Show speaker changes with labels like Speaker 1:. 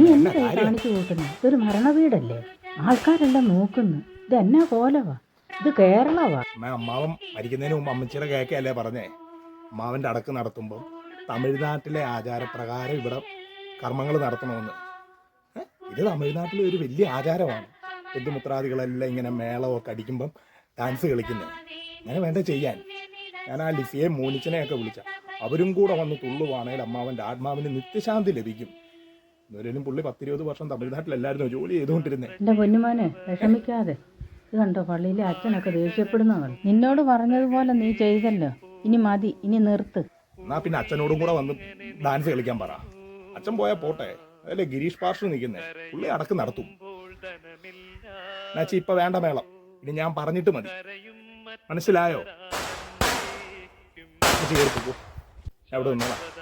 Speaker 1: നീ എന്താ കാണിച്ചു കൂട്ടുന്നു? ഇതൊരു മരണ വീടല്ലേ, ആൾക്കാരെല്ലാം നോക്കുന്നു. ഇതെന്നാ കോലവാ, ഇത് കേരളവാ.
Speaker 2: അമ്മാവൻ മരിക്കുന്നതിന് മുമ്പ് അമ്മച്ചിയുടെ കേക്കല്ലേ പറഞ്ഞേ, അമ്മാവൻ്റെ അടക്ക് നടത്തുമ്പോൾ തമിഴ്നാട്ടിലെ ആചാരപ്രകാരം ഇവിടെ കർമ്മങ്ങൾ നടത്തണമെന്ന്. ഇത് തമിഴ്നാട്ടിലെ ഒരു വലിയ ആചാരമാണ്. ബന്ധുമിത്രാദികളെല്ലാം ഇങ്ങനെ മേളമൊക്കെ അടിക്കുമ്പം ഡാൻസ് കളിക്കുന്നത്. അങ്ങനെ വേണ്ട ചെയ്യാൻ. ഞാൻ ആ ലിസിയെ മോനിച്ചനെയൊക്കെ വിളിച്ച അവരും കൂടെ വന്ന് തുള്ളുവാണെങ്കിൽ അമ്മാവൻ്റെ ആത്മാവിന് നിത്യശാന്തി ലഭിക്കും. ഇന്നൊരിലും പുള്ളി 10-20 വർഷം തമിഴ്നാട്ടിലെല്ലായിരുന്നു ജോലി ചെയ്തുകൊണ്ടിരുന്നത്.
Speaker 1: എൻ്റെ പൊന്നുമോനെ വിഷമിക്കാതെ. ഇത് കണ്ടോ, പള്ളിയിലെ അച്ഛനൊക്കെ ദേഷ്യപ്പെടുന്നവൾ. നിന്നോട് പറഞ്ഞതുപോലെ നീ ചെയ്തല്ലോ, ഇനി മതി, ഇനി നിർത്ത്.
Speaker 2: എന്നാ പിന്നെ അച്ഛനോടും കൂടെ വന്ന് ഡാൻസ് കളിക്കാൻ പറ. അച്ഛൻ പോയാൽ പോട്ടെ, അതല്ലേ ഗിരീഷ് പാസ്റ്റർ നിൽക്കുന്നേ, പുള്ളി അടക്ക് നടത്തും. എന്നാച്ചി ഇപ്പൊ വേണ്ട മേളം, ഇനി ഞാൻ പറഞ്ഞിട്ട് മതി, മനസ്സിലായോ? എവിടെ നിന്നോളാം.